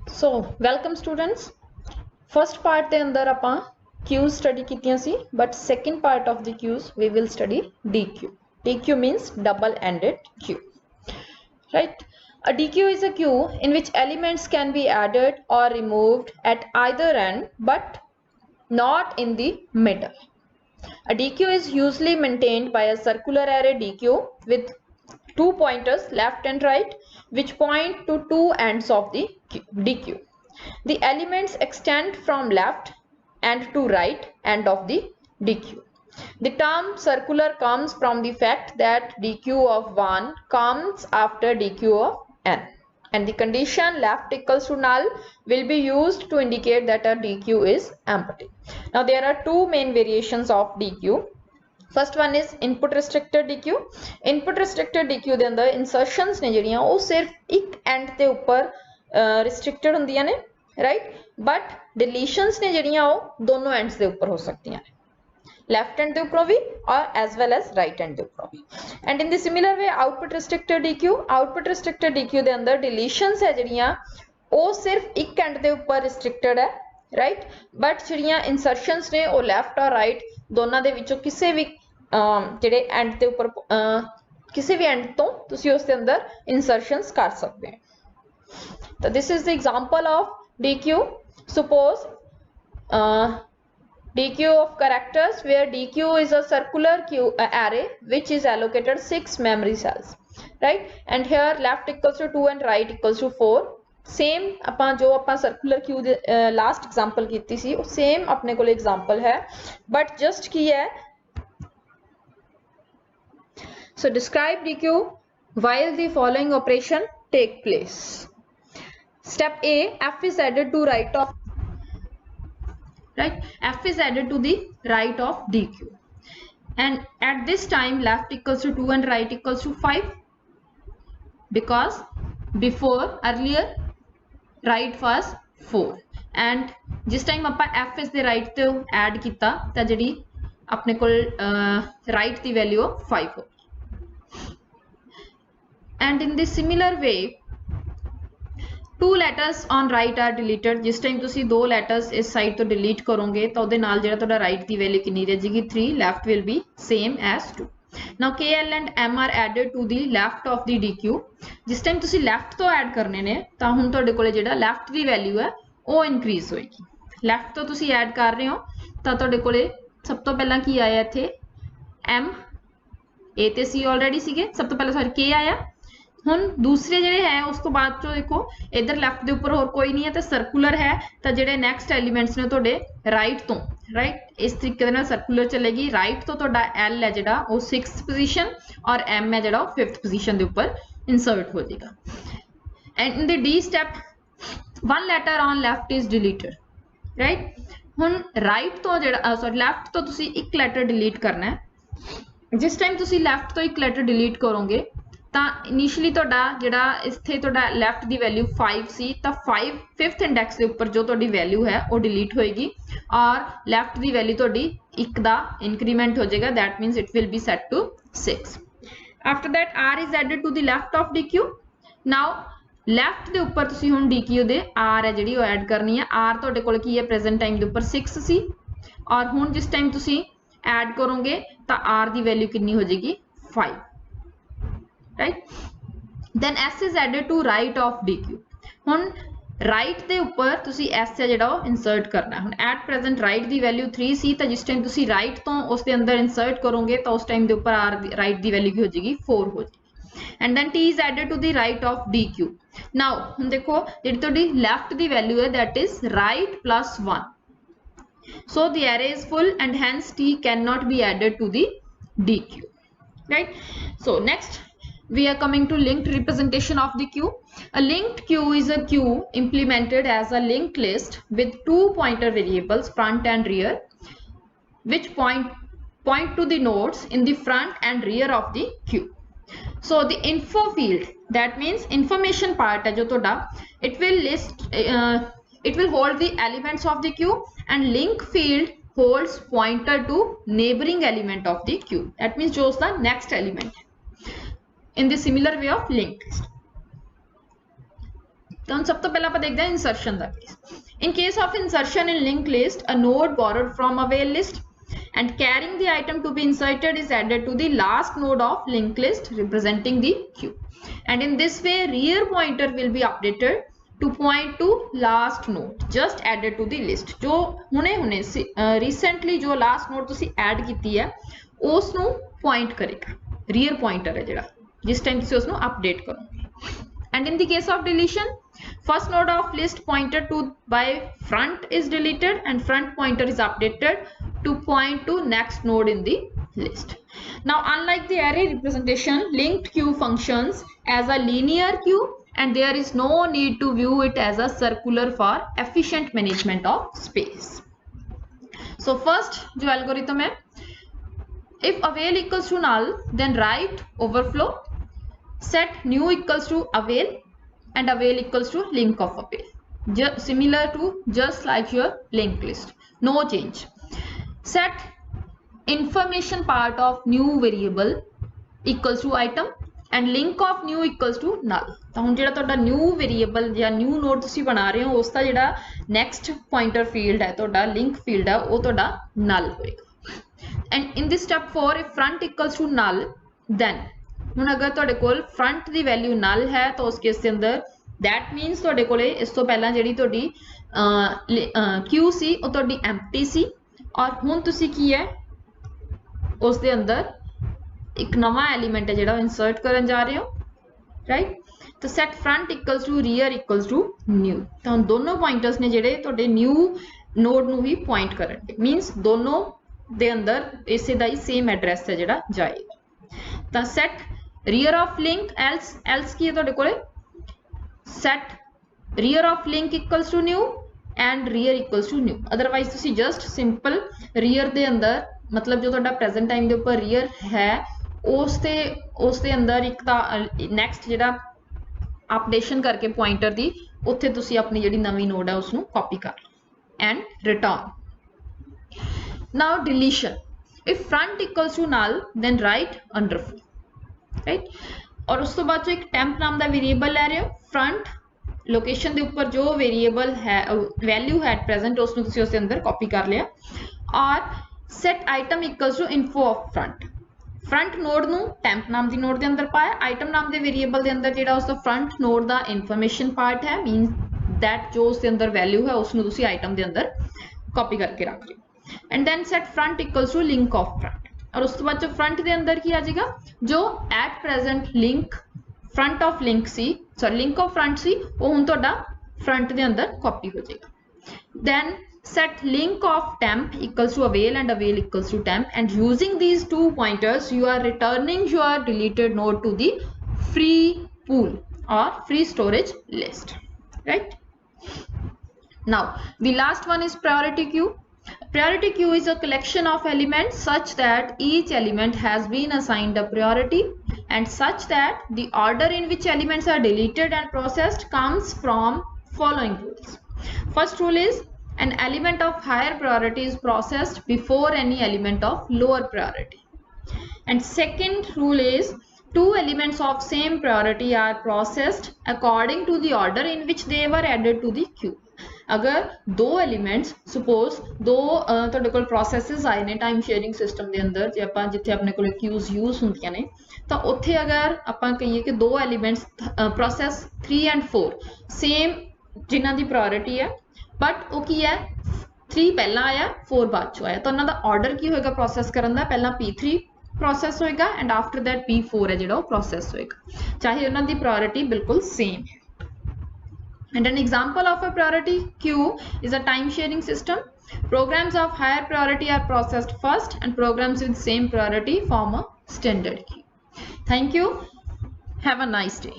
So welcome students. First part ਦੇ ਅੰਦਰ ਆਪਾਂ queues study ਕੀਤੀਆਂ ਸੀ, but second part of the queues we will study DQ. DQ means double ended queue, right? A DQ is a queue in which elements can be added or removed at either end but not in the middle. A DQ is usually maintained by a circular array DQ with two pointers left and right which point to two ends of the DQ. The elements extend from left and to right end of the DQ. The term circular comes from the fact that DQ of 1 comes after DQ of n, and the condition left equals to null will be used to indicate that a DQ is empty. Now there are two main variations of DQ. First one is input restricted DQ. Input restricted DQ ਦੇ ਅੰਦਰ insertions ਨੇ ਜਿਹੜੀਆਂ ਉਹ ਸਿਰਫ ਇੱਕ end ਤੇ ਉੱਪਰ restricted ਹੁੰਦੀਆਂ ਨੇ, right? But deletions ਨੇ ਜਿਹੜੀਆਂ ਉਹ ਦੋਨੋਂ ends ਦੇ ਉੱਪਰ ਹੋ ਸਕਦੀਆਂ ਨੇ, left end ਦੇ ਉੱਪਰੋਂ ਵੀ ਔਰ as well as right end ਦੇ ਉੱਪਰੋਂ ਵੀ. And in the similar way output restricted DQ ਦੇ ਅੰਦਰ deletions ਹੈ ਜਿਹੜੀਆਂ ਉਹ ਸਿਰਫ ਇੱਕ end ਦੇ ਉੱਪਰ restricted ਹੈ, right? But ਜਿਹੜੀਆਂ insertions ਨੇ ਉਹ left or right ਦੋਨਾਂ ਦੇ ਵਿੱਚੋਂ ਕਿਸੇ ਵੀ ਜਿਹੜੇ end ਦੇ ਉੱਪਰ ਕਿਸੇ ਵੀ end ਤੋਂ ਤੁਸੀਂ ਉਸ ਦੇ ਅੰਦਰ insertions ਕਰ ਸਕਦੇ ਹੋ. So this is the example of DQ. Suppose DQ of characters where DQ is a circular queue array which is allocated 6 memory cells, right? And here left equals to 2 and right equals to 4. Same ਆਪਾਂ ਜੋ ਆਪਾਂ circular queue ਦੇ last example ਕੀਤੀ ਸੀ ਉਹ same ਆਪਣੇ ਕੋਲ example ਹੈ, but just ਕੀ ਹੈ. So describe DQ while the following operation take place. Step A, F is added to right of, right? F is added to the right of DQ, and at this time left equals to 2 and right equals to 5 because before earlier right was 4 and जिस time ਆਪਾਂ F is the right to add ਕੀਤਾ ਤਾਂ ਜਿਹੜੀ ਆਪਣੇ ਕੋਲ right ਦੀ value 5 ਹੋ. And in the similar way two letters on right are deleted. जिस time ਤੁਸੀਂ ਦੋ letters ਇਸ side ਤੋਂ delete ਕਰੋਗੇ ਤਾਂ ਉਹਦੇ ਨਾਲ ਜਿਹੜਾ ਤੁਹਾਡਾ right ਦੀ value ਕਿੰਨੀ ਰਹਿ ਜਾਏਗੀ 3, left will be same as 2. Now K, L and M are added to the left of the DQ. जिस time ਤੁਸੀਂ left ਤੋਂ add ਕਰਨੇ ਨੇ ਤਾਂ ਹੁਣ ਤੁਹਾਡੇ ਕੋਲੇ ਜਿਹੜਾ left ਦੀ value ਹੈ ਉਹ increase ਹੋਏਗੀ. left ਤੋਂ ਤੁਸੀਂ add ਕਰ ਰਹੇ ਹੋ ਤਾਂ ਤੁਹਾਡੇ ਕੋਲੇ ਸਭ ਤੋਂ ਪਹਿਲਾਂ ਕੀ ਆਇਆ ਇੱਥੇ M, A ਤੇ C already ਸੀਗੇ, ਸਭ ਤੋਂ ਪਹਿਲਾਂ K ਆਇਆ. ਹੁਣ ਦੂਸਰੇ ਜਿਹੜੇ ਹੈ ਉਸ ਤੋਂ ਬਾਅਦ ਚੋਂ ਦੇਖੋ ਇਧਰ ਲੈਫਟ ਦੇ ਉੱਪਰ ਹੋਰ ਕੋਈ ਨਹੀਂ ਹੈ ਤੇ ਸਰਕੂਲਰ ਹੈ ਤਾਂ ਜਿਹੜੇ ਨੈਕਸਟ ਐਲੀਮੈਂਟਸ ਨੇ ਤੁਹਾਡੇ ਰਾਈਟ ਤੋਂ, ਰਾਈਟ ਇਸ ਤਰੀਕੇ ਦੇ ਨਾਲ ਸਰਕੂਲਰ ਚੱਲੇਗੀ. ਰਾਈਟ ਤੋਂ ਤੁਹਾਡਾ L ਹੈ ਜਿਹੜਾ ਉਹ 6th ਪੋਜੀਸ਼ਨ ਔਰ M ਹੈ ਜਿਹੜਾ ਉਹ 5th ਪੋਜੀਸ਼ਨ ਦੇ ਉੱਪਰ ਇਨਸਰਟ ਹੋ ਜਾਏਗਾ. And in the D step one letter on left is deleted, right? ਹੁਣ ਰਾਈਟ ਤੋਂ ਜਿਹੜਾ ਸੌਰੀ ਲੈਫਟ ਤੋਂ ਤੁਸੀਂ ਇੱਕ ਲੈਟਰ ਡਿਲੀਟ ਕਰਨਾ ਹੈ. ਜਿਸ ਟਾਈਮ ਤੁਸੀਂ ਲੈਫਟ ਤੋਂ ਇੱਕ ਲੈਟਰ ਡਿਲੀਟ ਕਰੋਗੇ ਤਾਂ ਇਨੀਸ਼ੀਅਲੀ ਤੁਹਾਡਾ ਜਿਹੜਾ ਇੱਥੇ ਤੁਹਾਡਾ ਲੈਫਟ ਦੀ ਵੈਲਿਊ 5 ਸੀ ਤਾਂ 5th ਇੰਡੈਕਸ ਦੇ ਉੱਪਰ ਜੋ ਤੁਹਾਡੀ ਵੈਲਿਊ ਹੈ ਉਹ ਡਿਲੀਟ ਹੋਏਗੀ ਔਰ ਲੈਫਟ ਦੀ ਵੈਲਿਊ ਤੁਹਾਡੀ 1 ਦਾ ਇਨਕਰੀਮੈਂਟ ਹੋ ਜਾਏਗਾ. that means it will be set to 6. after that R is added to the left of DQ. now left ਦੇ ਉੱਪਰ ਤੁਸੀਂ ਹੁਣ DQ ਦੇ R ਹੈ ਜਿਹੜੀ ਉਹ ਐਡ ਕਰਨੀ ਹੈ. R ਤੁਹਾਡੇ ਕੋਲ ਕੀ ਹੈ ਪ੍ਰੈਜ਼ੈਂਟ ਟਾਈਮ ਦੇ ਉੱਪਰ 6 ਸੀ ਔਰ ਹੁਣ ਜਿਸ ਟਾਈਮ ਤੁਸੀਂ ਐਡ ਕਰੋਗੇ ਤਾਂ R ਦੀ ਵੈਲਿਊ ਕਿੰਨੀ ਹੋ ਜਾਏਗੀ 5, right? then S is added to right of DQ. ਹੁਣ right ਦੇ ਉੱਪਰ ਤੁਸੀਂ S ਹੈ ਜਿਹੜਾ ਉਹ ਇਨਸਰਟ ਕਰਨਾ ਹੈ. ਹੁਣ at present right the value 3 ਸੀ ਤਾਂ ਜਿਸ ਟਾਈਮ ਤੁਸੀਂ right ਤੋਂ ਉਸ ਦੇ ਅੰਦਰ ਇਨਸਰਟ ਕਰੋਗੇ ਤਾਂ ਉਸ ਟਾਈਮ ਦੇ ਉੱਪਰ R ਦੀ right ਦੀ ਵੈਲਿਊ ਕੀ ਹੋ ਜਾਏਗੀ 4 ਹੋ ਜਾਏਗੀ. and then T is added to the right of DQ. now ਹੁਣ ਦੇਖੋ ਜਿਹੜੀ ਤੁਹਾਡੀ left ਦੀ ਵੈਲਿਊ ਹੈ that is right plus 1. so the array is full and hence T cannot be added to the DQ, right? so next we are coming to linked representation of the queue. A linked queue is a queue implemented as a linked list with two pointer variables front and rear which point to the nodes in the front and rear of the queue. so the info field, that means information part है जो तोड़ा, it will list it will hold the elements of the queue and link field holds pointer to neighboring element of the queue. that means जो उसका next element in the similar way of linked list. तो हम सब तो पहले आप देखते हैं इंसर्शन का case. In case of insertion in link list, a node borrowed from avail list and carrying the item to be inserted is added to the last node of linked list representing the queue, and in this way rear pointer will be updated to point to last node just added to the list। जो हुने हुने recently जो last node तुसी add कीती है उस नु point करेगा, rear pointer है जिहड़ा जिस टाइम तुसी उस नु update करोगे। And in the case of deletion, first node of list pointed to by front is deleted and front pointer is updated to point to next node in the list. Now unlike the array representation, linked queue functions as a linear queue and there is no need to view it as a circular for efficient management of space. So first जो algorithm है, if avail equals to null then write overflow, set new equals to avail and avail equals to link of avail, similar to just like your linked list, no change. Set information part of new variable equals to item and link of new equals to null। तो हम जिहड़ा तुहाडा new variable या new node तुसी बना रहे हो उसका जिहड़ा next pointer field है तुहाडा link field है वो तुहाडा null होएगा। And in this step 4, if front equals to null then ਹੁਣ अगर तुहाडे कोल front दी वैल्यू null है तो उस केस के अंदर that means तुहाडे कोले इस तो पहला जिहड़ी तुहाडी queue सी ਉਹ तुहाडी empty सी और ਹੁਣ ਤੁਸੀਂ ਕੀ है उस दे अंदर एक नवा एलिमेंट है जिहड़ा इंसर्ट करन जा रहे हो, राइट। तो set front equals to rear equals to new, तो हम दोनों पॉइंटर्स ने जिहड़े तुहाडे न्यू नोड ਨੂੰ ही पॉइंट करनगे, मींस दोनों दे अंदर इसे दा ही सेम एड्रेस है जिहड़ा जाएगा। तो set rear of link else की है तुहाडे कोले set rear of link equals to new and rear equals to new, otherwise तुसी जस्ट सिंपल rear दे अंदर मतलब जो तुहाडा प्रेजेंट टाइम दे ऊपर rear है उस दे अंदर एक ता नेक्स्ट जिहड़ा अपडेशन करके पॉइंटर दी उत्थे तुसी अपनी जिहड़ी नवी नोड है उसनू कॉपी कर लो and return. Now deletion, if front equals to null then write underflow, right. और उस तो बाद जो एक temp नाम का वेरिएबल ले रहे हो, फ्रंट लोकेशन के ऊपर जो वेरिएबल है वैल्यू है एट प्रेजेंट उसमें तुसी उसके अंदर कॉपी कर लिया और set item equals to info of front, front node ਨੂੰ temp नाम की नोड के अंदर पाया, आइटम नाम के वेरिएबल के अंदर जिहड़ा उसका फ्रंट नोड का इन्फॉर्मेशन पार्ट है मीन दैट जो उसके अंदर वैल्यू है उसਨੂੰ तुसी आइटम के अंदर कॉपी करके रख लियो and then set front equals to link of front, और उस तो बाद जो फ्रंट के अंदर की आ जाएगा जो at present link front of link C sorry link of front C वो हुण तुहाडा फ्रंट के अंदर कॉपी हो जाएगा। Then set link of temp equals to avail and avail equals to temp, and using these two pointers you are returning your deleted node to the free pool or free storage list, right? Now the last one is priority queue. Priority queue is a collection of elements such that each element has been assigned a priority and such that the order in which elements are deleted and processed comes from following rules. First rule is an element of higher priority is processed before any element of lower priority. And second rule is two elements of same priority are processed according to the order in which they were added to the queue. अगर दो elements suppose दो ਤੁਹਾਡੇ ਕੋਲ processes ਆਏ ਨੇ time sharing system ਦੇ ਅੰਦਰ ਜੇ ਆਪਾਂ ਜਿੱਥੇ ਆਪਣੇ ਕੋਲ ਕਿਊਜ਼ ਯੂਜ਼ ਹੁੰਦੀਆਂ ਨੇ ਤਾਂ ਉੱਥੇ ਅਗਰ ਆਪਾਂ ਕਹੀਏ ਕਿ ਦੋ ਐਲੀਮੈਂਟਸ ਪ੍ਰੋਸੈਸ 3 ਐਂਡ 4 ਸੇਮ ਜਿਨ੍ਹਾਂ ਦੀ ਪ੍ਰਾਇੋਰਟੀ ਹੈ बट वो की है 3 पहला आया 4 बाद चो आया तो उन्होंने ऑर्डर की होएगा प्रोसैस करन दा पहला P3 प्रोसैस होएगा एंड आफ्टर दैट P4 है जिहड़ा प्रोसैस होएगा चाहे उन्होंने दी प्रायोरिटी बिल्कुल सेम है। And an example of a priority queue is a time sharing system. Programs of higher priority are processed first and programs with same priority form a standard queue. Thank you. Have a nice day.